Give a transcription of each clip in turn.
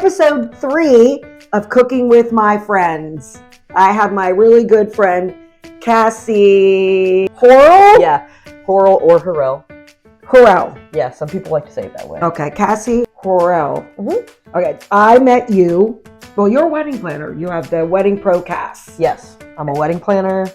episode 3 of Cooking with My Friends. I have my really good friend, Cassie Horrell? Yeah, Horrell or Horrell. Horrell. Yeah, some people like to say it that way. Okay, Cassie Horrell. Mm-hmm. Okay, I met you. Well, you're a wedding planner. You have the WeddingProCass. Yes, I'm a wedding planner,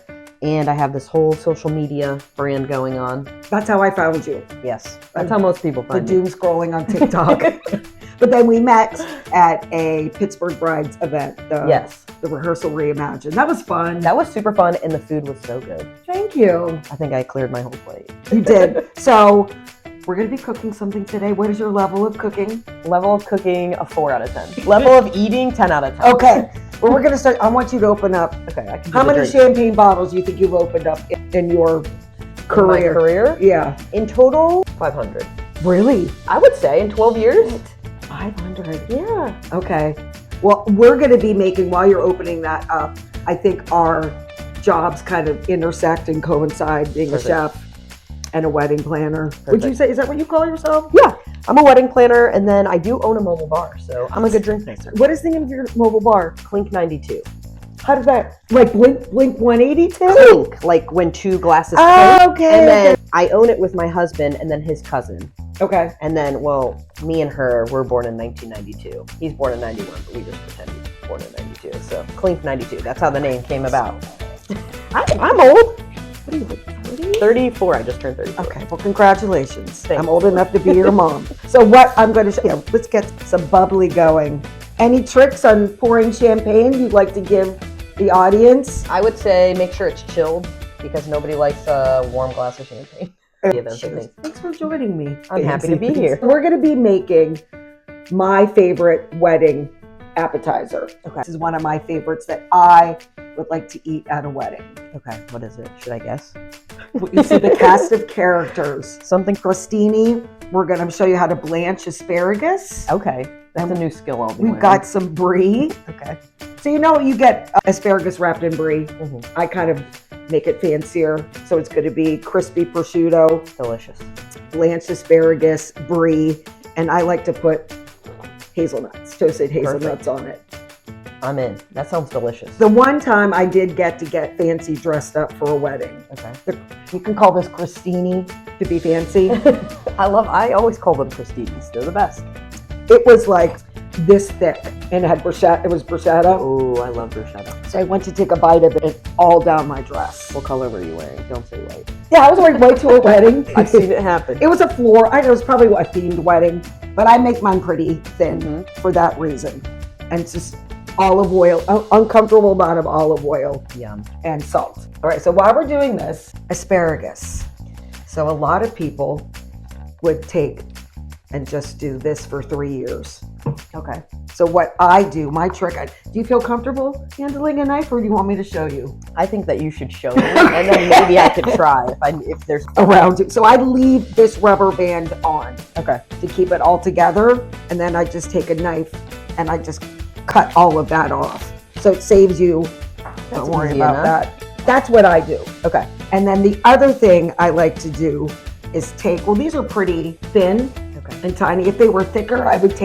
and I have this whole social media brand going on. That's how I found you. Yes, that's how most people The find me. doom scrolling on TikTok. But then we met at a Pittsburgh Brides event. Yes. The rehearsal reimagined. That was fun. That was super fun, and the food was so good. Thank you. I think I cleared my whole plate. You did. So we're going to be cooking something today. What is your level of cooking? Level of cooking, a 4 out of 10. Level of eating, 10 out of 10. Okay. Well, we're going to start. I want you to open up. Okay, I can do How the many drink. champagne bottles do you think you've opened up in your career? My career? Yeah. In total, 500. Really? I would say in 12 years. 500. Yeah. Okay. Well, we're going to be making, while you're opening that up, I think our jobs kind of intersect and coincide, being Perfect. a chef and a wedding planner. Would you say, is that what you call yourself? Yeah. I'm a wedding planner, and then I do own a mobile bar, so I'm a good drink mixer. What is the name of your mobile bar? Clink 92. How did that, like Blink 182? Clink, like when 2 glasses Oh, clink. okay. And then I own it with my husband and then his cousin. Okay. And then, well, me and her were born in 1992. He's born in 91, but we just pretend he's born in 92. So Clink 92, that's how the name came about. I'm old. What are you, like 30? 34, I just turned 34. Okay, well, congratulations. Thanks. I'm old enough to be your mom. So what I'm going to show you, let's get some bubbly going. Any tricks on pouring champagne you'd like to give the audience? I would say make sure it's chilled because nobody likes a warm glass of champagne. Thanks for joining me. I'm happy to be here. We're going to be making my favorite wedding appetizer. Okay. This is one of my favorites that I would like to eat at a wedding. Okay, what is it? Should I guess? You see the cast of characters. Something. Crostini. We're going to show you how to blanch asparagus. Okay, that's a new skill I'll be We've learning. got some brie. Okay. So you know you get asparagus wrapped in brie. Mm-hmm. I kind of make it fancier. So it's going to be crispy prosciutto, Delicious. blanched asparagus, brie, and I like to put hazelnuts, toasted hazelnuts on it. I'm in. That sounds delicious. The one time I did get fancy dressed up for a wedding. Okay. You can call this crostini to be fancy. I always call them crostinis. They're the best. It was like this thick and it had bruschetta. It was bruschetta. Oh, I love bruschetta. So I went to take a bite of it all down my dress. What color were you wearing? Don't say white. Yeah, I was wearing white to a wedding. I've seen it happen. It was a floor. I know it was probably a themed wedding, but I make mine pretty thin for that reason. And it's just olive oil, uncomfortable amount of olive oil Yum. and salt. All right, so while we're doing this, asparagus. So a lot of people would take and just do this for 3 years. Okay. So what I do, my trick, do you feel comfortable handling a knife or do you want me to show you? I think that you should show me, and then maybe I could try if there's Around it. So I leave this rubber band on. Okay. To keep it all together, and then I just take a knife and I just cut all of that off. So it saves you, don't worry easy about enough. that. That's what I do. Okay. And then the other thing I like to do is take, well, these are pretty thin and tiny. If they were thicker, I would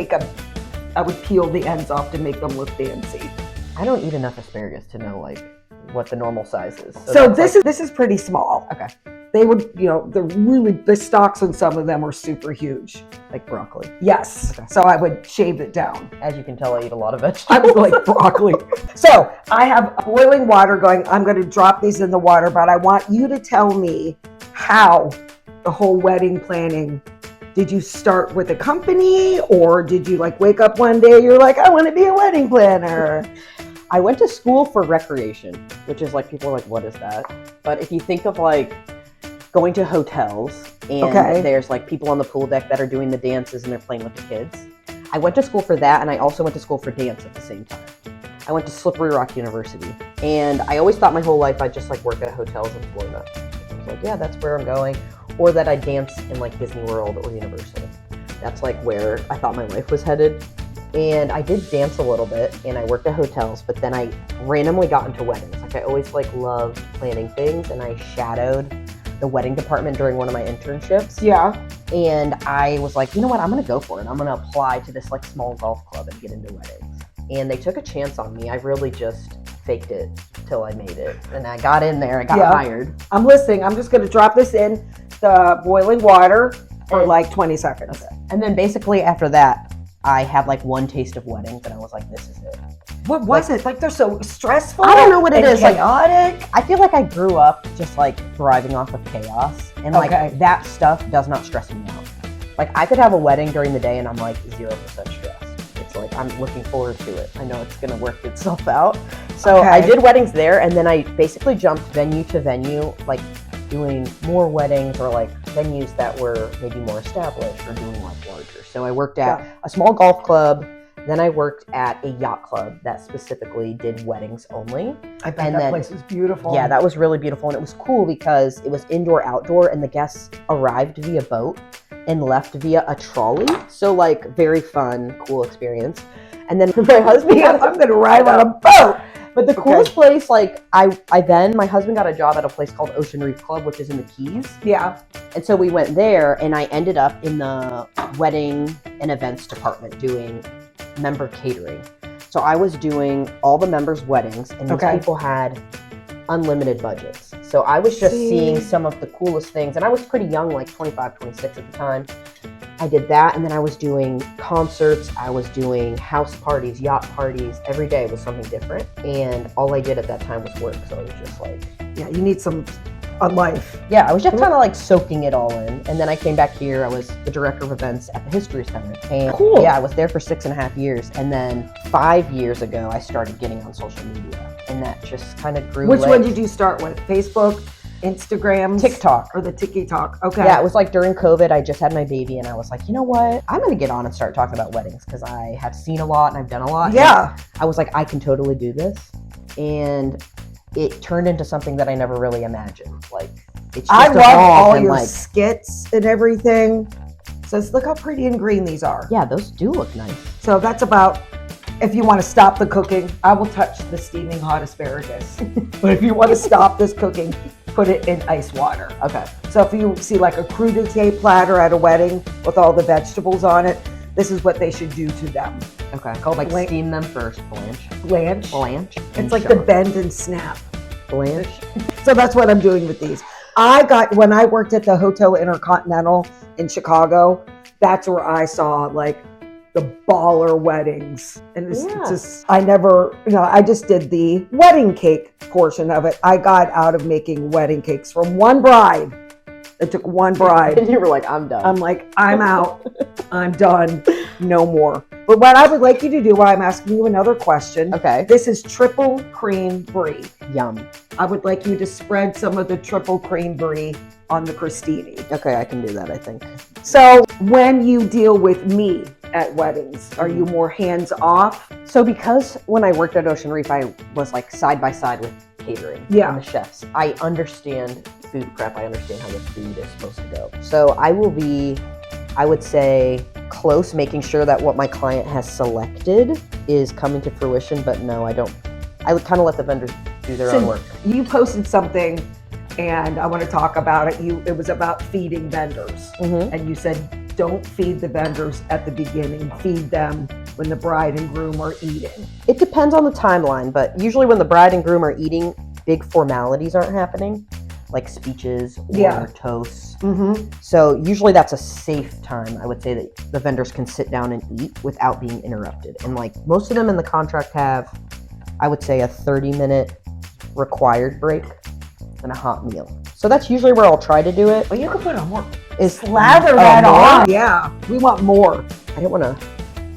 peel the ends off to make them look fancy. I don't eat enough asparagus to know like what the normal size is. So this is pretty small. Okay. They would, the stalks on some of them are super huge. Like broccoli. Yes. Okay. So I would shave it down. As you can tell, I eat a lot of vegetables. I would like broccoli. So I have boiling water going. I'm going to drop these in the water, but I want you to tell me how the whole wedding planning. Did you start with a company or did you like wake up one day, you're like, I want to be a wedding planner? I went to school for recreation, which is like, people are like, what is that? But if you think of like going to hotels and there's like people on the pool deck that are doing the dances and they're playing with the kids. I went to school for that, and I also went to school for dance at the same time. I went to Slippery Rock University, and I always thought my whole life I'd just like work at hotels in Florida. I was like, yeah, that's where I'm going. Or that I dance in like Disney World or Universal. That's like where I thought my life was headed. And I did dance a little bit, and I worked at hotels, but then I randomly got into weddings. Like I always like loved planning things, and I shadowed the wedding department during one of my internships. Yeah. And I was like, you know what, I'm going to go for it. I'm going to apply to this like small golf club and get into weddings. And they took a chance on me. I really just faked it till I made it. And I got in there, I got hired. I'm listening. I'm just going to drop this in the boiling water for like 20 seconds. Okay. And then basically after that, I had like one taste of weddings and I was like, this is it. What was it? Like they're so stressful. I don't know what it is. Chaotic. Like, I feel like I grew up just like thriving off of chaos, and like that stuff does not stress me out. Like I could have a wedding during the day and I'm like 0% stress. It's like I'm looking forward to it. I know it's gonna work itself out. So I did weddings there, and then I basically jumped venue to venue, like doing more weddings or like venues that were maybe more established or doing like larger. So I worked at a small golf club. Then I worked at a yacht club that specifically did weddings only. I bet that place was beautiful. Yeah, that was really beautiful. And it was cool because it was indoor, outdoor, and the guests arrived via boat and left via a trolley. So like very fun, cool experience. And then my husband, I'm going to ride on a boat. But the coolest place, like my husband got a job at a place called Ocean Reef Club, which is in the Keys. Yeah. And so we went there, and I ended up in the wedding and events department doing member catering. So I was doing all the members' weddings, and these people had unlimited budgets. So I was just seeing some of the coolest things, and I was pretty young, like 25, 26 at the time. I did that, and then I was doing concerts, I was doing house parties, yacht parties. Every day was something different, and all I did at that time was work. So I was just like, yeah, you need some a life. Yeah, I was just kind of like soaking it all in. And then I came back here. I was the director of events at the History Center. And yeah, I was there for 6.5 years. And then 5 years ago, I started getting on social media. And that just kind of grew. Which one did you start with? Facebook, Instagram, TikTok? Or the TikTok? Okay. Yeah, it was like during COVID, I just had my baby. And I was like, you know what? I'm going to get on and start talking about weddings because I have seen a lot and I've done a lot. Yeah. And I was like, I can totally do this. And it turned into something that I never really imagined. Like, it's just I love all your like, skits and everything. So look how pretty and green these are. Yeah, those do look nice. So that's about, if you want to stop the cooking, I will touch the steaming hot asparagus. But if you want to stop this cooking, put it in ice water. Okay. So if you see like a crudité platter at a wedding with all the vegetables on it, this is what they should do to them. Okay. Called like steam them first, blanch. It's like the bend and snap. Blanch. So that's what I'm doing with these. When I worked at the Hotel Intercontinental in Chicago, that's where I saw like the baller weddings. And it's just, I just did the wedding cake portion of it. I got out of making wedding cakes from one bride. It took one bride. And you were like, I'm done. I'm like, I'm out. I'm done. No more. But what I would like you to do, I'm asking you another question. Okay. This is triple cream brie. Yum. I would like you to spread some of the triple cream brie on the crostini. Okay, I can do that, I think. So when you deal with me at weddings, are you more hands off? So because when I worked at Ocean Reef, I was like side by side with catering and the chefs. I understand food prep. I understand how the food is supposed to go. So I will be, I would say, close, making sure that what my client has selected is coming to fruition. But no, I don't. I would kind of let the vendors do their own work. You posted something, and I want to talk about it. It was about feeding vendors, and you said, don't feed the vendors at the beginning. Feed them when the bride and groom are eating. It depends on the timeline, but usually when the bride and groom are eating, big formalities aren't happening, like speeches or toasts. So usually that's a safe time. I would say that the vendors can sit down and eat without being interrupted. And like most of them in the contract have, I would say, a 30-minute required break and a hot meal. So that's usually where I'll try to do it. But you can put on more. Slather that on. Yeah, we want more. I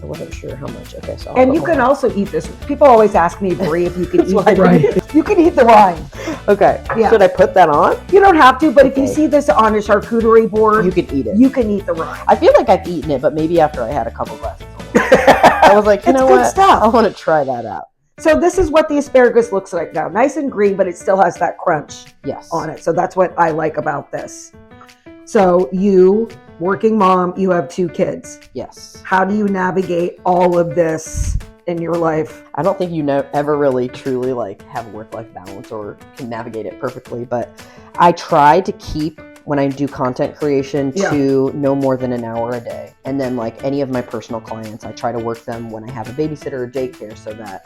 wasn't sure how much. Okay, so and you can also eat this. People always ask me, Brie, if you can eat the rind. You can eat the rind. Okay. Yeah. Should I put that on? You don't have to, but if you see this on a charcuterie board, you can eat it. You can eat the rind. I feel like I've eaten it, but maybe after I had a couple glasses. I was like, you know what? Stuff. I want to try that out. So this is what the asparagus looks like now. Nice and green, but it still has that crunch on it. So that's what I like about this. So you, working mom, you have 2 kids. Yes. How do you navigate all of this in your life? I don't think you ever really truly like have a work-life balance or can navigate it perfectly, but I try to keep when I do content creation to no more than an hour a day. And then like any of my personal clients, I try to work them when I have a babysitter or daycare so that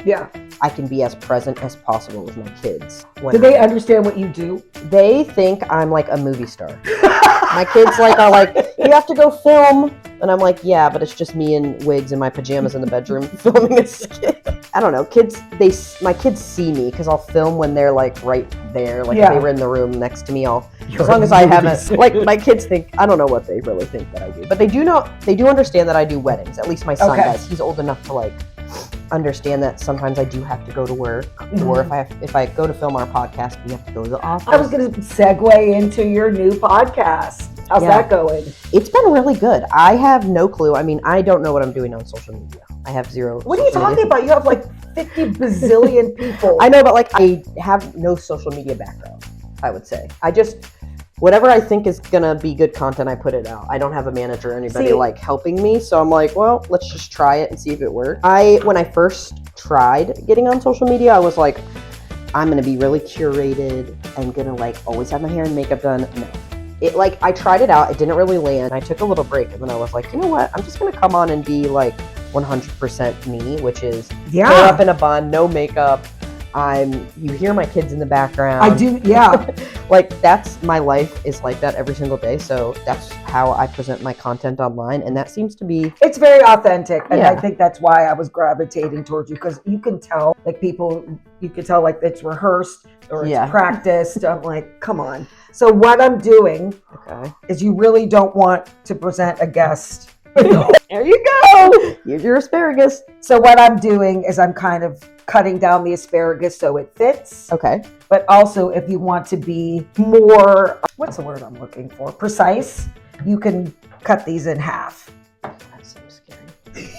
I can be as present as possible with my kids. Do they understand what you do? They think I'm like a movie star. My kids are like, you have to go film. And I'm like, yeah, but it's just me in wigs and my pajamas in the bedroom filming a skit. I don't know. My kids see me because I'll film when they're like right there. Like if they were in the room next to me, as long as I haven't, like my kids think, I don't know what they really think that I do, but they do understand that I do weddings. At least my son does. He's old enough to like understand that sometimes I do have to go to work, or if I go to film our podcast, we have to go to the office. I was going to segue into your new podcast. How's that going? It's been really good. I have no clue. I mean, I don't know what I'm doing on social media. I have zero. What are you talking about? You have like 50 bazillion people. I know, but like I have no social media background, I would say. Whatever I think is gonna be good content, I put it out. I don't have a manager or anybody like helping me, so I'm like, well, let's just try it and see if it works. When I first tried getting on social media, I was like, I'm gonna be really curated. I'm gonna like always have my hair and makeup done. No. I tried it out. It didn't really land. I took a little break, and then I was like, you know what? I'm just gonna come on and be like 100% me, which is hair up in a bun, no makeup. You hear my kids in the background. I do, yeah. Like that's my life is like that every single day. So that's how I present my content online, and that seems to be. It's very authentic, and I think that's why I was gravitating towards you, because you can tell, like you can tell like it's rehearsed or it's practiced. I'm like, come on. So what I'm doing is you really don't want to present a guest. There you go. Here's your asparagus. So what I'm doing is I'm kind of cutting down the asparagus so it fits. Okay. But also if you want to be more, what's the word I'm looking for? Precise, you can cut these in half. That seems scary.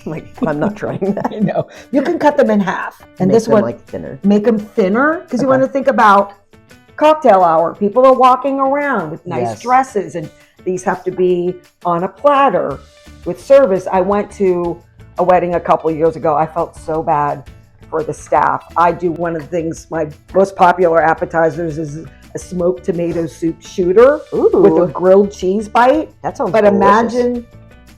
Like, I'm not trying that. I know. You can cut them in half. And this one, like thinner. Make them thinner because you want to think about cocktail hour. People are walking around with nice dresses, and these have to be on a platter with service. I went to a wedding a couple years ago. I felt so bad for the staff. I do one of the things, my most popular appetizers is a smoked tomato soup shooter with a grilled cheese bite. That sounds delicious. Imagine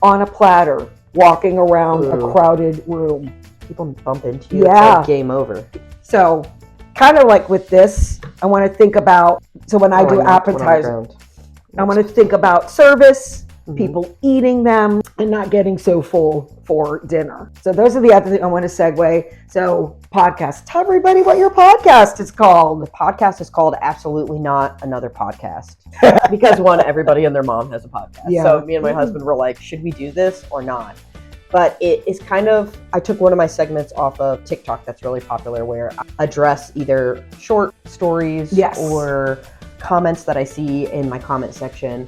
on a platter walking around a crowded room. People bump into you. It's like game over. So kind of like with this, I want to think about, so when I do appetizers, I want to think about service, people eating them, and not getting so full for dinner. So those are the other things I want to segue. So podcast. Tell everybody what your podcast is called. The podcast is called Absolutely Not Another Podcast. Because everybody and their mom has a podcast. Yeah. So me and my husband were like, should we do this or not? But it is kind of, I took one of my segments off of TikTok that's really popular where I address either short stories or comments that I see in my comment section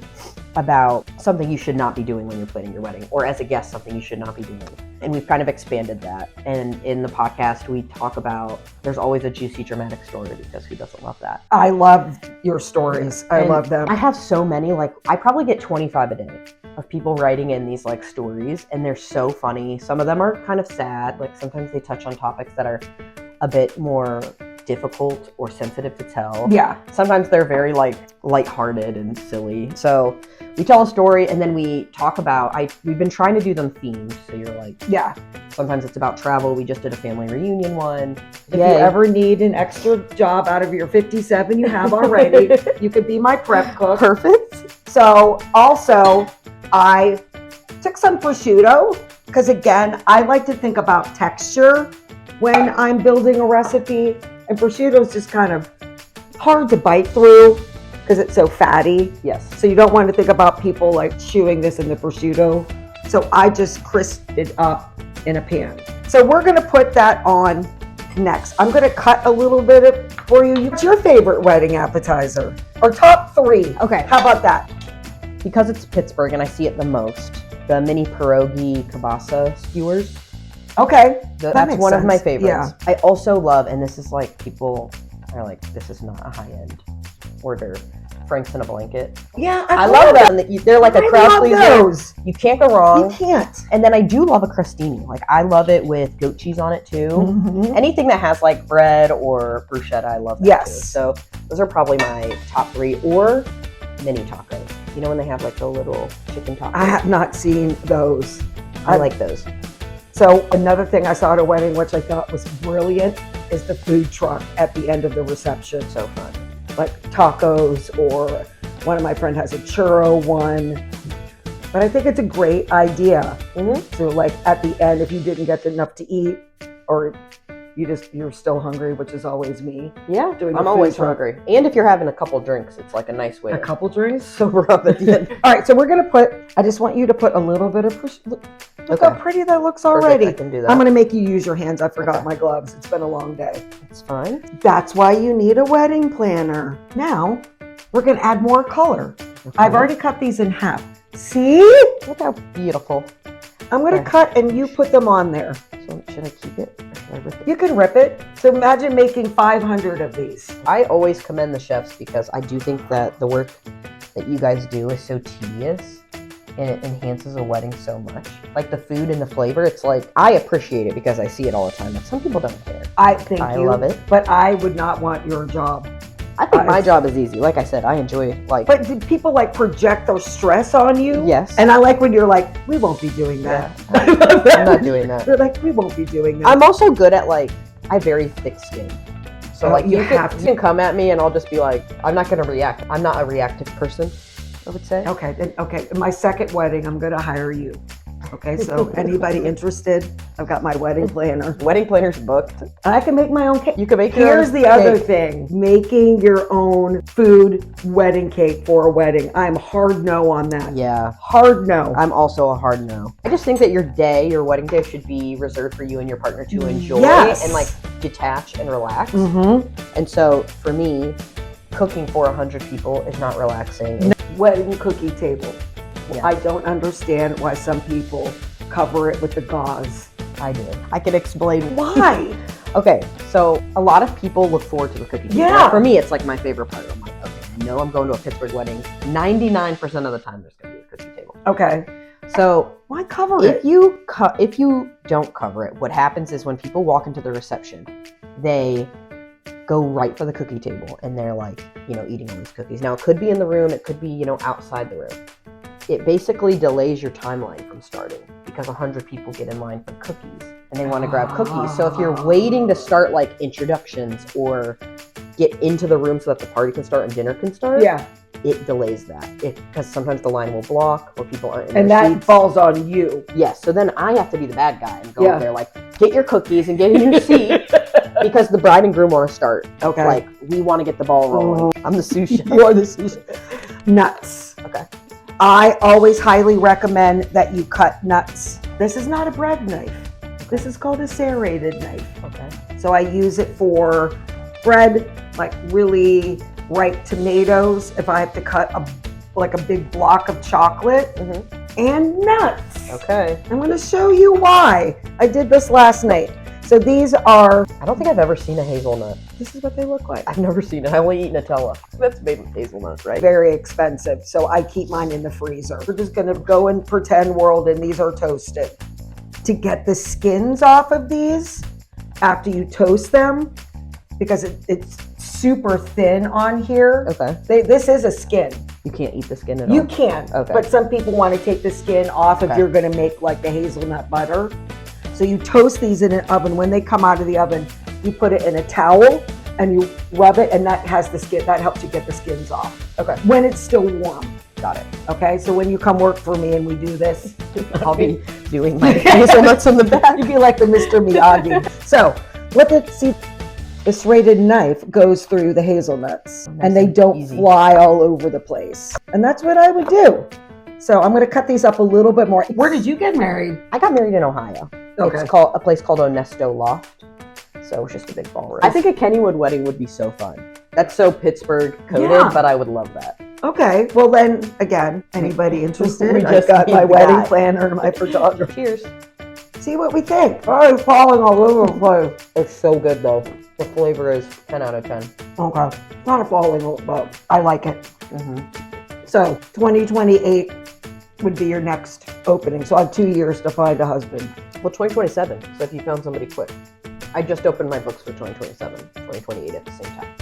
about something you should not be doing when you're planning your wedding, or as a guest, something you should not be doing. And we've kind of expanded that. And in the podcast, we talk about, there's always a juicy, dramatic story, because who doesn't love that? I love your stories. I love them. I have so many, like I probably get 25 a day of people writing in these like stories, and they're so funny. Some of them are kind of sad. Like sometimes they touch on topics that are a bit more difficult or sensitive to tell. Yeah. Sometimes they're very like lighthearted and silly. So we tell a story, and then we talk about, we've been trying to do them themed. So you're like, sometimes it's about travel. We just did a family reunion one. If you ever need an extra job out of your 57 you have already, you could be my prep cook. Perfect. So also I took some prosciutto, because again, I like to think about texture when I'm building a recipe. And prosciutto is just kind of hard to bite through because it's so fatty. Yes. So you don't want to think about people like chewing this in the prosciutto. So I just crisped it up in a pan. So we're going to put that on next. I'm going to cut a little bit for you. What's your favorite wedding appetizer? Or top 3. Okay. How about that? Because it's Pittsburgh and I see it the most, the mini pierogi kielbasa skewers. Okay. That's one of my favorites. Yeah. I also love, and this is like, people are like, this is not a high-end order, Franks in a blanket. Yeah, I love them. They're like a crowd pleaser. You can't go wrong. You can't. And then I do love a crostini. Like I love it with goat cheese on it too. Mm-hmm. Anything that has like bread or bruschetta, I love that too. So those are probably my top 3. Or mini tacos. You know when they have like the little chicken tacos? I have not seen those. I like those. So another thing I saw at a wedding, which I thought was brilliant, is the food truck at the end of the reception. So fun. Like tacos, or one of my friends has a churro one. But I think it's a great idea. So like at the end, if you didn't get enough to eat, or you're still hungry, which is always me. Yeah, I'm always hungry. And if you're having a couple drinks, it's like a nice way. A couple drinks? Sober up at the end. All right, so we're gonna I just want you to put a little bit of, look how pretty that looks already. Perfect, I can do that. I'm gonna make you use your hands. I forgot my gloves. It's been a long day. It's fine. That's why you need a wedding planner. Now, we're gonna add more color. Okay. I've already cut these in half. See? Look how beautiful. I'm gonna cut and you put them on there. So should I keep it or should I rip it? You can rip it. So imagine making 500 of these. I always commend the chefs because I do think that the work that you guys do is so tedious and it enhances a wedding so much. Like the food and the flavor, it's like, I appreciate it because I see it all the time, but some people don't care. I love it. But I would not want your job. I think my job is easy. Like I said, I enjoy like. But do people like project their stress on you? Yes. And I like when you're like, we won't be doing that. Yeah. I'm not doing that. They're like, we won't be doing that. I'm also good at like, I have very thick skin. So like you can come at me and I'll just be like, I'm not going to react. I'm not a reactive person, I would say. Okay. Okay. My second wedding, I'm going to hire you. Okay, so anybody interested? I've got my wedding planner. Wedding planner's booked. I can make my own cake. You can make your own Here's the other thing. Making your own food wedding cake for a wedding. I'm hard no on that. Yeah. Hard no. I'm also a hard no. I just think that your wedding day should be reserved for you and your partner to enjoy and like detach and relax. And so for me, cooking for 100 people is not relaxing. No. Wedding cookie table. Yeah. I don't understand why some people cover it with the gauze. I do. I can explain why. Okay, so a lot of people look forward to the cookie table. Yeah. For me, it's like my favorite part. I'm like, okay, I know I'm going to a Pittsburgh wedding. 99% of the time, there's going to be a cookie table. Okay. So why cover it? If you don't cover it, what happens is when people walk into the reception, they go right for the cookie table and they're like, eating all these cookies. Now, it could be in the room. It could be, outside the room. It basically delays your timeline from starting because 100 people get in line for cookies and they want to grab cookies. So if you're waiting to start like introductions or get into the room so that the party can start and dinner can start, it delays that. Because sometimes the line will block or people aren't in their that seats. falls on you. Yes. So then I have to be the bad guy and go over there like, get your cookies and get in your seat because the bride and groom want to start. Okay. Like, we want to get the ball rolling. I'm the sous chef. You are the sous chef. Nuts. Okay. I always highly recommend that you cut nuts. This is not a bread knife. This is called a serrated knife. Okay. So I use it for bread, like really ripe tomatoes. If I have to cut a big block of chocolate and nuts. Okay. I'm going to show you why. I did this last night. So these are... I don't think I've ever seen a hazelnut. This is what they look like. I've never seen it. I only eat Nutella. That's made with hazelnuts, right? Very expensive. So I keep mine in the freezer. We're just going to go in pretend world and these are toasted. To get the skins off of these, after you toast them, because it's super thin on here. Okay. This is a skin. You can't eat the skin at all? You can. Okay. But some people want to take the skin off if you're going to make like the hazelnut butter. So you toast these in an oven. When they come out of the oven, you put it in a towel and you rub it, and that has the skin. That helps you get the skins off. Okay. When it's still warm. Got it. Okay. So when you come work for me and we do this, I'll be doing my hazelnuts on the back. You'd be like the Mr. Miyagi. So see, the serrated knife goes through the hazelnuts, and they don't fly all over the place. And that's what I would do. So I'm going to cut these up a little bit more. Where did you get married? I got married in Ohio. Okay. It's called a place called Onesto Loft. So it's just a big ballroom. I think a Kennywood wedding would be so fun. That's so Pittsburgh coded, but I would love that. Okay. Well then, again, anybody interested? We I just got need my the wedding guy. planner and my photographer. Cheers. See what we think. Oh, it's falling all over the place. It's so good though. The flavor is 10 out of 10. Okay. Not falling, but I like it. So 2028 would be your next opening. So I have 2 years to find a husband. Well, 2027. So if you found somebody quick. I just opened my books for 2027, 2028 at the same time.